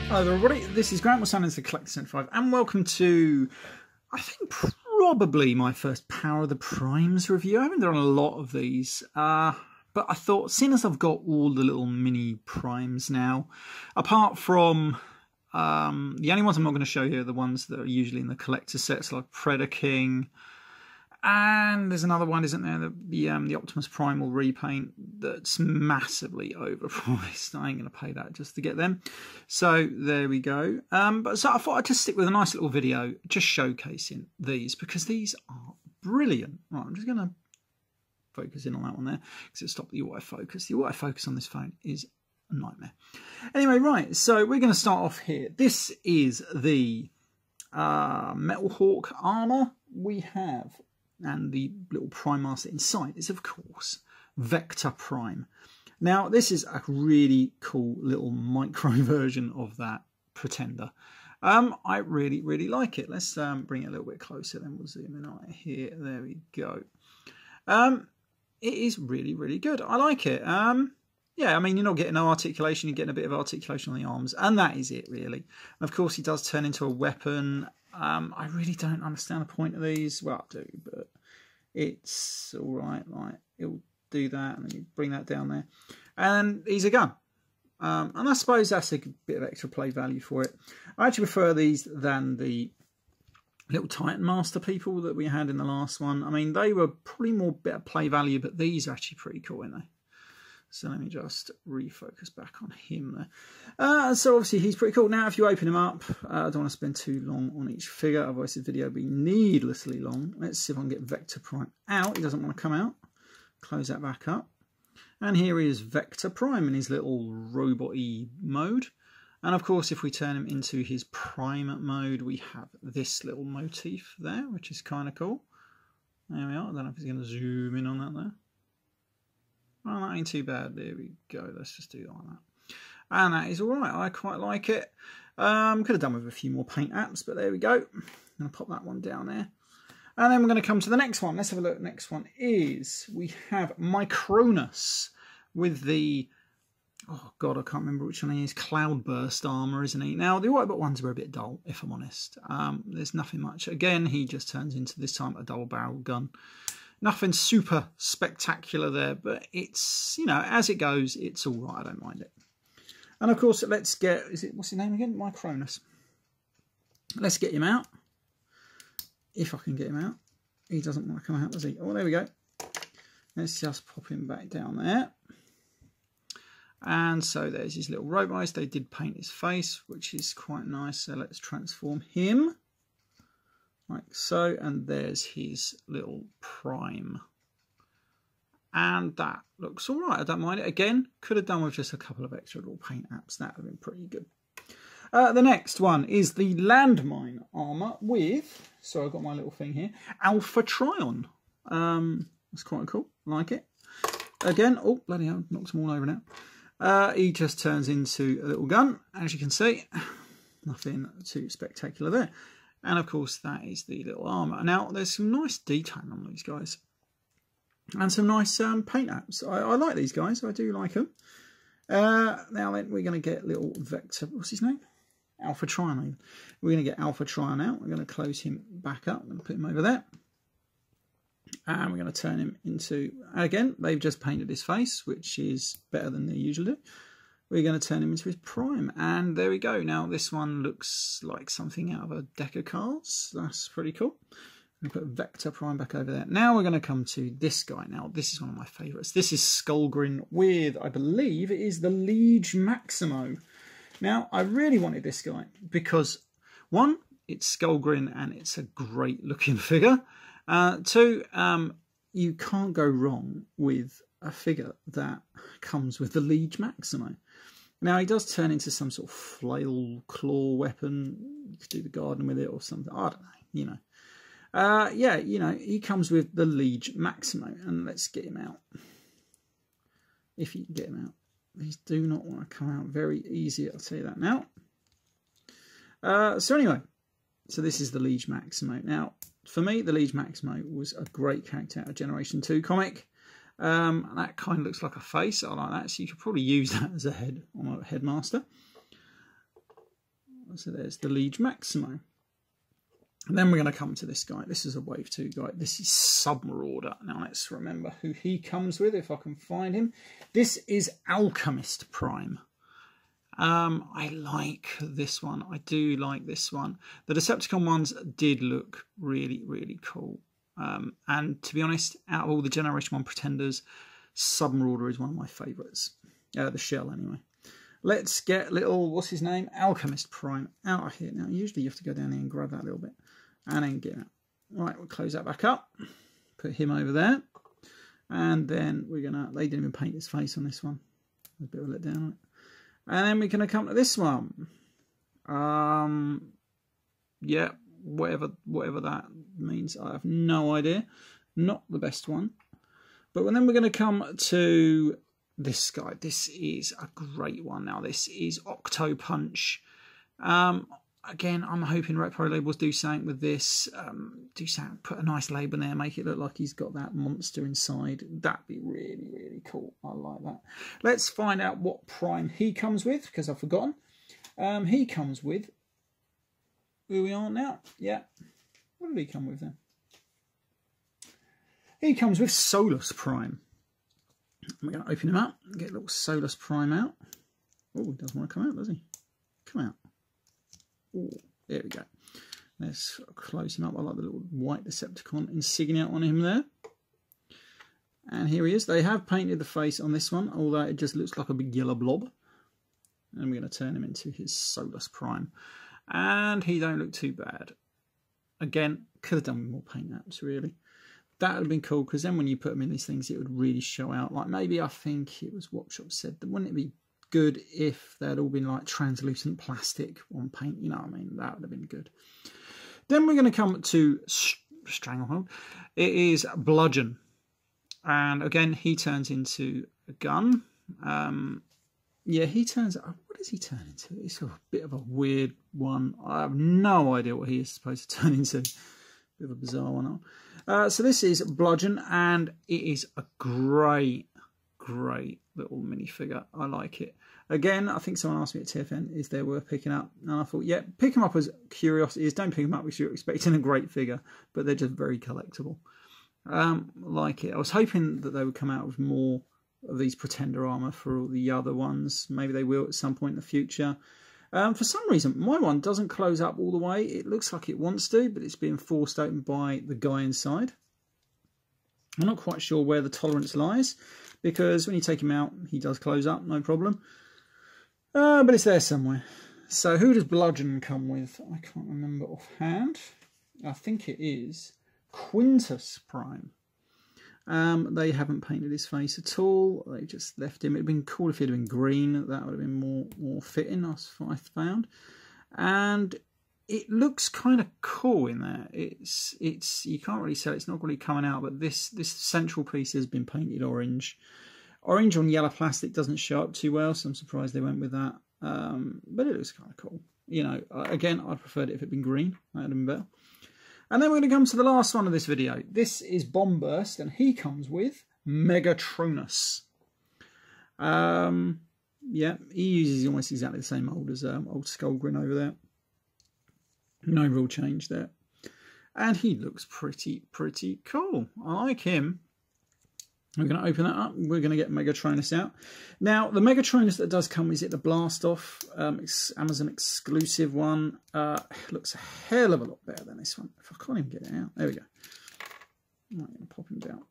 Hello there everybody, this is Grant, my son is the Collector 75, and welcome to, I think, probably my first Power of the Primes review. I haven't done a lot of these, but I thought, seeing as I've got all the little mini primes now, apart from the only ones I'm not going to show you are the ones that are usually in the collector sets, like Predator King, and there's another one, isn't there, the Optimus Prime will repaint that's massively overpriced. I ain't going to pay that just to get them. So there we go. But so I thought I'd just stick with a nice little video just showcasing these, because these are brilliant. Right, I'm just going to focus in on that one there because it stopped the autofocus. The autofocus on this phone is a nightmare. Anyway, right, so we're going to start off here. This is the Metal Hawk armour we have. And the little Prime Master inside is, of course, Vector Prime. Now, this is a really cool little micro version of that Pretender. I really, really like it. Let's bring it a little bit closer, then we'll zoom in right here. There we go. It is really, really good. I like it. Yeah, I mean, you're not getting no articulation. You're getting a bit of articulation on the arms, and that is it, really. And of course, he does turn into a weapon. I really don't understand the point of these. Well, I do, but it's all right. Like, it'll do that, and then you bring that down there, and he's a gun. And I suppose that's a bit of extra play value for it. I actually prefer these than the little Titan Master people that we had in the last one. I mean, they were probably more better play value, but these are actually pretty cool, aren't they? So let me just refocus back on him there. So obviously he's pretty cool. Now if you open him up, I don't want to spend too long on each figure, otherwise the video will be needlessly long. Let's see if I can get Vector Prime out. He doesn't want to come out. Close that back up. And here is Vector Prime in his little robot-y mode. And of course, if we turn him into his Prime mode, we have this little motif there, which is kind of cool. There we are. I don't know if he's going to zoom in on that there. Oh, that ain't too bad. There we go. Let's just do it like that. And that is all right. I quite like it. Could have done with a few more paint apps, but there we go. I'm going to pop that one down there. And then we're going to come to the next one. Let's have a look. Next one is, we have Micronus with the, oh God, I can't remember which one he is. Cloudburst armour, isn't he? Now, the Whitebot ones were a bit dull, if I'm honest. There's nothing much. Again, he just turns into, this time, a double-barrel gun. Nothing super spectacular there, but it's, you know, as it goes, it's all right. I don't mind it. And of course, let's get, what's his name again? Micronus. Let's get him out. If I can get him out. He doesn't want to come out, does he? Oh, there we go. Let's just pop him back down there. And so there's his little robot eyes. They did paint his face, which is quite nice. So let's transform him. Like so, and there's his little Prime. And that looks all right. I don't mind it. Again, could have done with just a couple of extra little paint apps. That would have been pretty good. The next one is the Landmine armour with, so I've got my little thing here, Alpha Trion. That's quite cool. I like it. Again, oh, bloody hell, knocked them all over now. He just turns into a little gun, as you can see. Nothing too spectacular there. And of course, that is the little armour. Now, there's some nice detailing on these guys. And some nice paint apps. I like these guys. I do like them. Now then, we're going to get little Vector. What's his name? Alpha Trion. We're going to get Alpha Trion out. We're going to close him back up. I'm going to put him over there. And we're going to turn him into... Again, they've just painted his face, which is better than they usually do. We're going to turn him into his Prime. And there we go. Now, this one looks like something out of a deck of cards. That's pretty cool. I'm going to put Vector Prime back over there. Now we're going to come to this guy. Now, this is one of my favourites. This is Skullgrin with, I believe, it is the Liege Maximo. Now, I really wanted this guy because, one, it's Skullgrin and it's a great-looking figure. Two, you can't go wrong with a figure that comes with the Liege Maximo. Now, he does turn into some sort of flail claw weapon. You could do the garden with it or something. I don't know, you know. Yeah, you know, he comes with the Liege Maximo. And let's get him out. If you can get him out. These do not want to come out very easy, I'll tell you that now. So anyway, so this is the Liege Maximo. Now, for me, the Liege Maximo was a great character out of Generation 2 comic. That kind of looks like a face. I like that. So you could probably use that as a head on a headmaster. So there's the Liege Maximo. And then we're going to come to this guy. This is a Wave 2 guy. This is Submarauder. Now let's remember who he comes with, if I can find him. This is Optimus Prime. I like this one. I do like this one. The Decepticon ones did look really, really cool. And to be honest, out of all the Generation 1 Pretenders, Submarauder is one of my favourites. The shell, anyway. Let's get little, what's his name? Optimus Prime out of here. Now, usually you have to go down here and grab that a little bit. And then get him out. Right, we'll close that back up. Put him over there. And then we're going to, they didn't even paint his face on this one. There's a bit of a letdown on it. And then we're going to come to this one. Yeah, whatever that means. I have no idea. Not the best one. But then we're going to come to this guy. This is a great one. Now, this is Octo Punch. Again, I'm hoping Repro Labels do something with this. Do something, put a nice label in there, make it look like he's got that monster inside. That'd be really, really cool. I like that. Let's find out what Prime he comes with, because I've forgotten. He comes with, who we are now. Yeah. What did he come with then? He comes with Solus Prime. We're going to open him up and get a little Solus Prime out. Oh, he doesn't want to come out, does he? Come out. Ooh, there we go. Let's close him up. I like the little white Decepticon insignia on him there. And here he is. They have painted the face on this one, although it just looks like a big yellow blob. And we're going to turn him into his Solus Prime. And he don't look too bad. Again, could have done with more paint apps, really. That would have been cool, because then when you put them in these things, it would really show out. Like maybe I think it was Workshop said that wouldn't it be good if they'd all been like translucent plastic on paint, you know what I mean? That would have been good. Then we're going to come to Stranglehold. It is Bludgeon. And again, he turns into a gun. Yeah, he turns... What does he turn into? It's a bit of a weird one. I have no idea what he is supposed to turn into. Bit of a bizarre one. So this is Bludgeon, and it is a great little minifigure. I like it. Again, I think someone asked me at TFN, is they worth picking up? And I thought, yeah, pick them up as curiosities. Don't pick them up because you're expecting a great figure, but they're just very collectible. Like it. I was hoping that they would come out with more of these Pretender armour for all the other ones. Maybe they will at some point in the future. For some reason, my one doesn't close up all the way. It looks like it wants to, but it's being forced open by the guy inside. I'm not quite sure where the tolerance lies, because when you take him out, he does close up, no problem. But it's there somewhere. So who does Bludgeon come with? I can't remember offhand. I think it is Quintus Prime. They haven't painted his face at all. They just left him. It'd been cool if he'd been green. That would have been more fitting, I found. And it looks kind of cool in there. It's you can't really tell. It's not really coming out, but this central piece has been painted orange. Orange on yellow plastic doesn't show up too well, so I'm surprised they went with that. But it looks kind of cool. You know, again, I preferred it if it'd been green. That would have been better. And then we're going to come to the last one of this video. This is Bombburst, and he comes with Micronus. Yeah, he uses almost exactly the same mould as old Skullgrin over there. No real change there. And he looks pretty cool. I like him. We're going to open that up. We're going to get Megatronus out. Now, the Megatronus that does come, is it the Blast Off? It's Amazon exclusive one. Looks a hell of a lot better than this one. If I can't even get it out. There we go. I'm going to pop him down.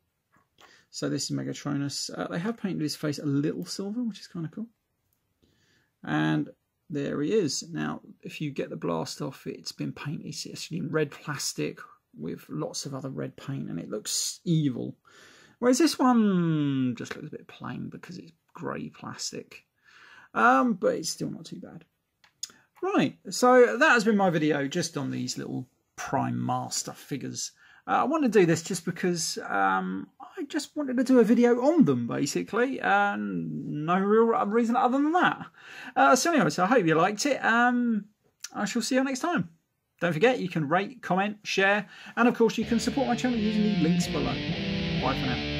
So this is Megatronus. They have painted his face a little silver, which is kind of cool. And there he is. Now, if you get the Blast Off, it's been painted. It's actually in red plastic with lots of other red paint, and it looks evil. Whereas this one just looks a bit plain because it's grey plastic. But it's still not too bad. Right, so that has been my video just on these little Prime Master figures. I wanted to do this just because I just wanted to do a video on them, basically. No real reason other than that. So anyway, so I hope you liked it. I shall see you next time. Don't forget, you can rate, comment, share, and of course you can support my channel using the links below. Bye for now.